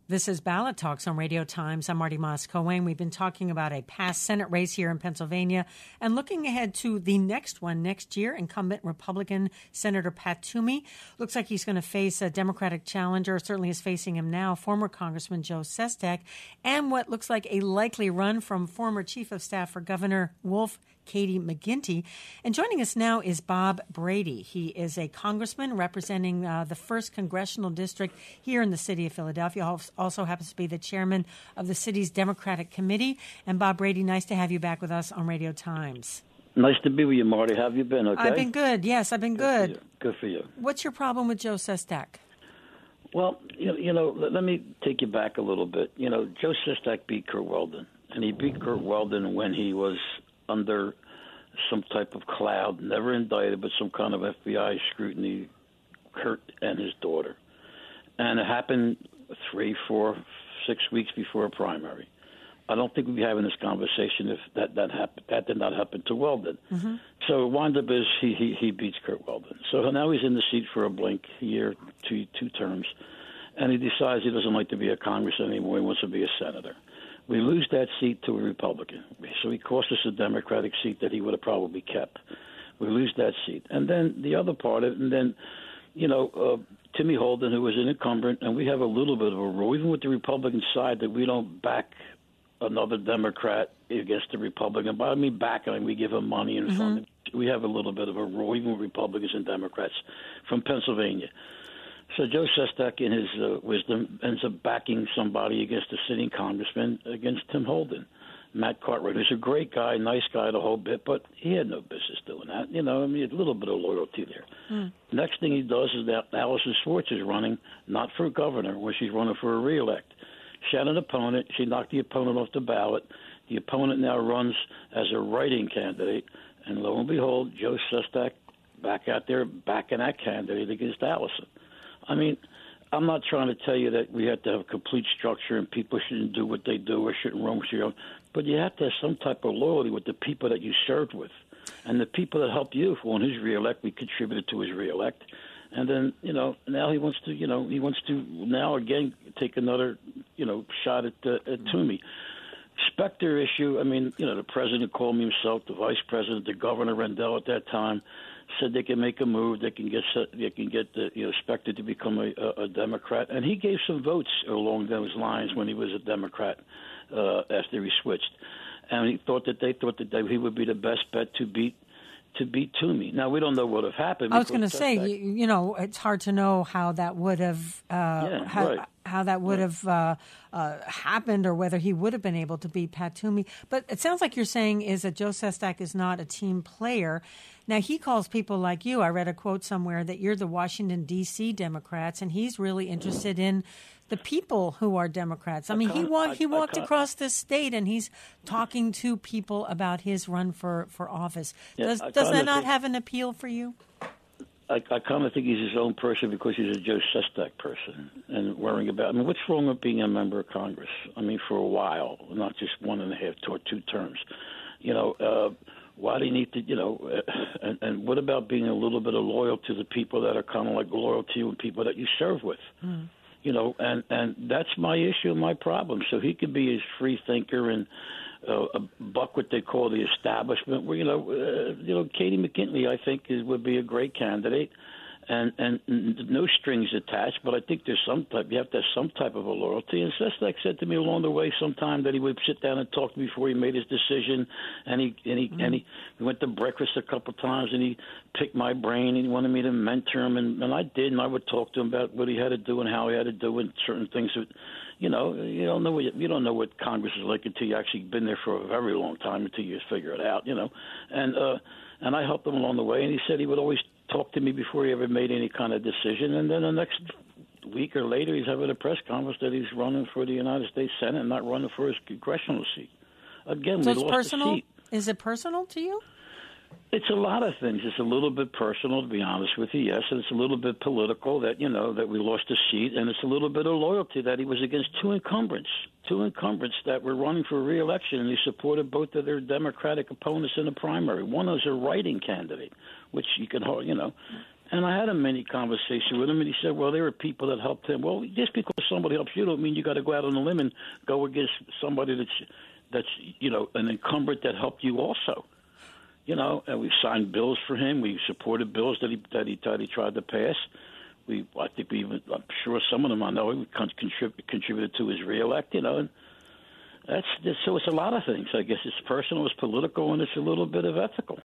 This is Ballot Talks on Radio Times. I'm Marty Moss-Cohen. We've been talking about a past Senate race here in Pennsylvania and looking ahead to the next one next year. Incumbent Republican Senator Pat Toomey looks like he's going to face a Democratic challenger, certainly is facing him now, former Congressman Joe Sestak, and what looks like a likely run from former Chief of Staff for Governor Wolf Katie McGinty. And joining us now is Bob Brady. He is a congressman representing the 1st Congressional District here in the city of Philadelphia. Also happens to be the chairman of the city's Democratic Committee. And Bob Brady, nice to have you back with us on Radio Times. Nice to be with you, Marty. How have you been? Okay? I've been good. Yes, I've been good. Good for you. What's your problem with Joe Sestak? Well, let me take you back a little bit. Joe Sestak beat Kurt Weldon, and he beat Kurt Weldon when he was under some type of cloud, never indicted, but some kind of FBI scrutiny, Kurt and his daughter. And it happened 3, 4, 6 weeks before a primary. I don't think we'd be having this conversation if that happened. That did not happen to Weldon. Mm-hmm. So wind up is he beats Kurt Weldon. So now he's in the seat for a year, two terms, and he decides he doesn't like to be a congressman anymore. He wants to be a senator. We lose that seat to a Republican. So he cost us a Democratic seat that he would have probably kept. We lose that seat. And then the other part of it, and then, Timmy Holden, who was an incumbent, and we have a little bit of a rule, even with the Republican side, that we don't back another Democrat against the Republican. But I mean back, we give him money and fund. We have a little bit of a rule, even with Republicans and Democrats from Pennsylvania. So Joe Sestak, in his wisdom, ends up backing somebody against a sitting congressman against Tim Holden. Matt Cartwright, who's a great guy, nice guy the whole bit, but he had no business doing that. A little bit of loyalty there. Next thing he does is that Allison Swartz is running, not for governor, where she's running for a re-elect. She had an opponent. She knocked the opponent off the ballot. The opponent now runs as a write-in candidate, and lo and behold, Joe Sestak back out there backing that candidate against Allison. I mean, I'm not trying to tell you that we have to have a complete structure and people shouldn't do what they do or shouldn't run with your own, but you have to have some type of loyalty with the people that you served with. And the people that helped you on his reelect, we contributed to his reelect. And then, now he wants to now again take another, shot at Toomey. Specter issue, the president called me himself, the vice president, the governor, Rendell at that time, said they can make a move. They can get Specter to become a Democrat, and he gave some votes along those lines when he was a Democrat after he switched, and they thought that he would be the best bet to beat Toomey. Now we don't know what have happened. I was going to say, it's hard to know how that would have happened or whether he would have been able to beat Pat Toomey. But it sounds like you're saying is that Joe Sestak is not a team player. Now, he calls people like you. I read a quote somewhere that you're the Washington, D.C. Democrats, and he's really interested in the people who are Democrats. He walked across this state, and he's talking to people about his run for office. Does that not have an appeal for you? I kind of think he's his own person because he's a Joe Sestak person and worrying about. what's wrong with being a member of Congress? For a while, not just 1.5 or 2 terms. Why do you need to, and what about being a little bit of loyal to the people that are kind of like loyal to you and people that you serve with? And that's my issue, my problem. So he could be his free thinker and buck what they call the establishment. Where Katie McGinty, I think, would be a great candidate, and no strings attached. But I think there's you have to have some type of a loyalty. And Sestak said to me along the way sometime that he would sit down and talk before he made his decision. And he went to breakfast a couple of times, and he picked my brain. And he wanted me to mentor him, and I did. And I would talk to him about what he had to do and how he had to do and certain things that. You don't know what Congress is like until you actually been there for a very long time until you figure it out. And I helped him along the way. And he said he would always talk to me before he ever made any kind of decision. And then the next week or later, he's having a press conference that he's running for the United States Senate and not running for his congressional seat. Again, so we lost the seat. Is it personal to you? It's a lot of things. It's a little bit personal, to be honest with you, yes, and it's a little bit political that, that we lost a seat, and it's a little bit of loyalty that he was against two incumbents that were running for re-election, and he supported both of their Democratic opponents in the primary. One was a write-in candidate, which you could, And I had a mini conversation with him, and he said, well, there were people that helped him. Well, just because somebody helps you don't mean you got to go out on a limb and go against somebody that's an incumbent that helped you also. And we've signed bills for him. We supported bills that he tried to pass. I'm sure some of them I know he contributed to his reelect. And so it's a lot of things. I guess it's personal, it's political, and it's a little bit of ethical.